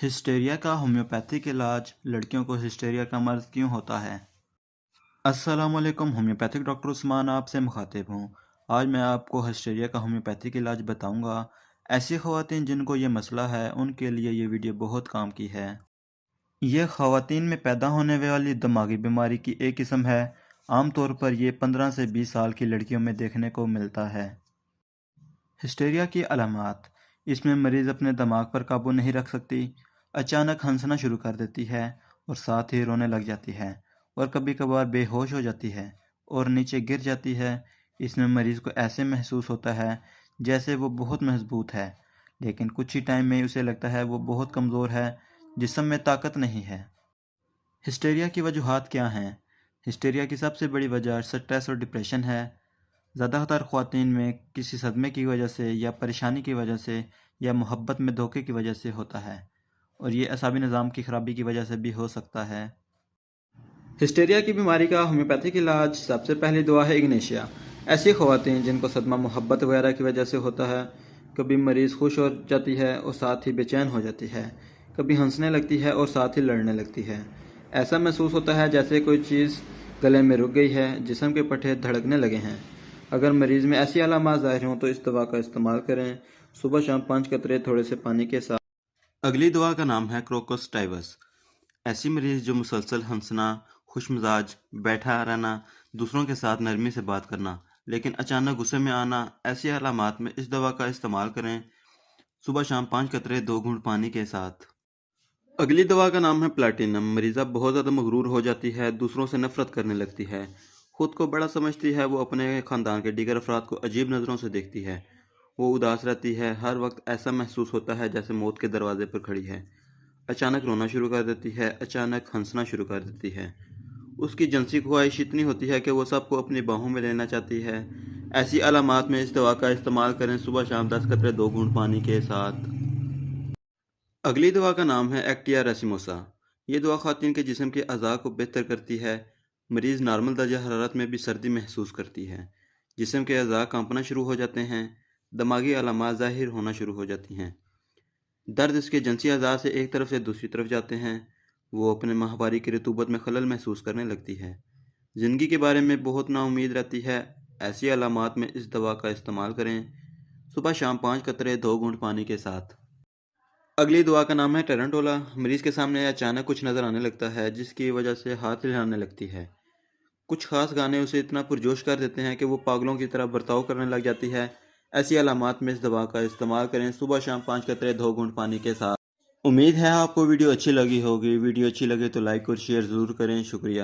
Hysteria کا homeopathic علاج لڑکیوں کو ہسٹیریا کا مرض کیوں ہوتا ہے؟ السلام علیکم، ہومیوپیتھک ڈاکٹر عثمان آپ سے مخاطب ہوں۔ آج میں آپ کو ہسٹیریا کا ہومیوپیتھک علاج بتاؤں گا۔ ایسی خواتین جن کو یہ مسئلہ ہے ان کے لیے یہ ویڈیو بہت کام کی ہے۔ یہ خواتین میں پیدا ہونے والی دماغی بیماری کی ایک قسم ہے۔ عام طور پر یہ 15 سے 20 سال کی لڑکیوں میں دیکھنے کو ملتا ہے۔ ہسٹیریا کی علامات: اس میں مریض اپنے دماغ پر قابو نہیں رکھ سکتی، اچانک ہنسنا شروع کر دیتی ہے اور ساتھ ہی رونے لگ جاتی ہے اور کبھی کبھار بے ہوش ہو جاتی ہے اور نیچے گر جاتی ہے۔ اس میں مریض کو ایسے محسوس ہوتا ہے جیسے وہ بہت مضبوط ہے، لیکن کچھ ہی ٹائم میں اسے لگتا ہے وہ بہت کمزور ہے، جسم میں طاقت نہیں ہے۔ ہسٹیریا کی وجوہات کیا ہیں؟ ہسٹیریا کی سب سے بڑی وجہ سٹریس اور ڈپریشن ہے۔ زیادہ تر خواتین میں کسی صدمے کی وجہ سے یا پریشانی کی وجہ سے یا محبت میں دھوکے کی وجہ سے ہوتا ہے، اور یہ اعصابی نظام کی خرابی کی وجہ سے بھی ہو سکتا ہے۔ ہسٹیریا کی بیماری کا ہومیوپیتھک علاج: سب سے پہلی دوا ہے اگنیشیا۔ ایسی خواتین جن کو صدمہ محبت وغیرہ کی وجہ سے ہوتا ہے، کبھی مریض خوش ہو جاتی ہے اور ساتھ ہی بے چین ہو جاتی ہے، کبھی ہنسنے لگتی ہے اور ساتھ ہی لڑنے لگتی ہے۔ ایسا محسوس ہوتا ہے جیسے کوئی چیز گلے میں رک گئی ہے، جسم کے پٹھے دھڑکنے لگے ہیں۔ اگر مریض میں ایسی علامات ظاہر ہوں تو اس دوا کا استعمال کریں، صبح شام 5 قطرے تھوڑے سے پانی کے ساتھ۔ اگلی دوا کا نام ہے کروکوسٹائیوس۔ ایسی مریض جو مسلسل ہنسنا، خوش مزاج، بیٹھا رہنا، دوسروں کے ساتھ نرمی سے بات کرنا، لیکن اچانک غصے میں آنا، ایسی علامات میں اس دوا کا استعمال کریں، صبح شام 5 قطرے 2 گھونٹ پانی کے ساتھ۔ اگلی دوا کا نام ہے پلاٹینم۔ مریضہ بہت زیادہ مغرور ہو جاتی ہے، دوسروں سے نفرت کرنے لگتی ہے، خود کو بڑا سمجھتی ہے، وہ اپنے خاندان کے دیگر افراد کو عجیب نظروں سے دیکھتی ہے، وہ اداس رہتی ہے، ہر وقت ایسا محسوس ہوتا ہے جیسے موت کے دروازے پر کھڑی ہے، اچانک رونا شروع کر دیتی ہے، اچانک ہنسنا شروع کر دیتی ہے، اس کی جنسی خواہش اتنی ہوتی ہے کہ وہ سب کو اپنی باہوں میں لینا چاہتی ہے۔ ایسی علامات میں اس دوا کا استعمال کریں، صبح شام 10 قطرے 2 گھونٹ پانی کے ساتھ۔ اگلی دوا کا نام ہے ایکٹیا ریسیموسا۔ یہ دوا خواتین کے جسم کے اعضاء کو بہتر کرتی ہے۔ مریض نارمل درجہ حرارت میں بھی سردی محسوس کرتی ہے، جسم کے اعضاء کانپنا شروع ہو جاتے ہیں، دماغی علامات ظاہر ہونا شروع ہو جاتی ہیں، درد اس کے جنسی اعضاء سے ایک طرف سے دوسری طرف جاتے ہیں، وہ اپنے ماہواری کی رطوبت میں خلل محسوس کرنے لگتی ہے، زندگی کے بارے میں بہت نا امید رہتی ہے۔ ایسی علامات میں اس دوا کا استعمال کریں، صبح شام 5 قطرے 2 گھونٹ پانی کے ساتھ۔ اگلی دوا کا نام ہے ٹیرنٹولا۔ مریض کے سامنے اچانک کچھ نظر آنے لگتا ہے جس کی وجہ سے ہاتھ ہلانے لگتی ہے، کچھ خاص گانے اسے اتنا پرجوش کر دیتے ہیں کہ وہ پاگلوں کی طرح برتاؤ کرنے لگ جاتی ہے۔ ایسی علامات میں اس دوا کا استعمال کریں، صبح شام 5 قطرے 2 گھونٹ پانی کے ساتھ۔ امید ہے آپ کو ویڈیو اچھی لگی ہوگی۔ ویڈیو اچھی لگے تو لائک اور شیئر ضرور کریں۔ شکریہ۔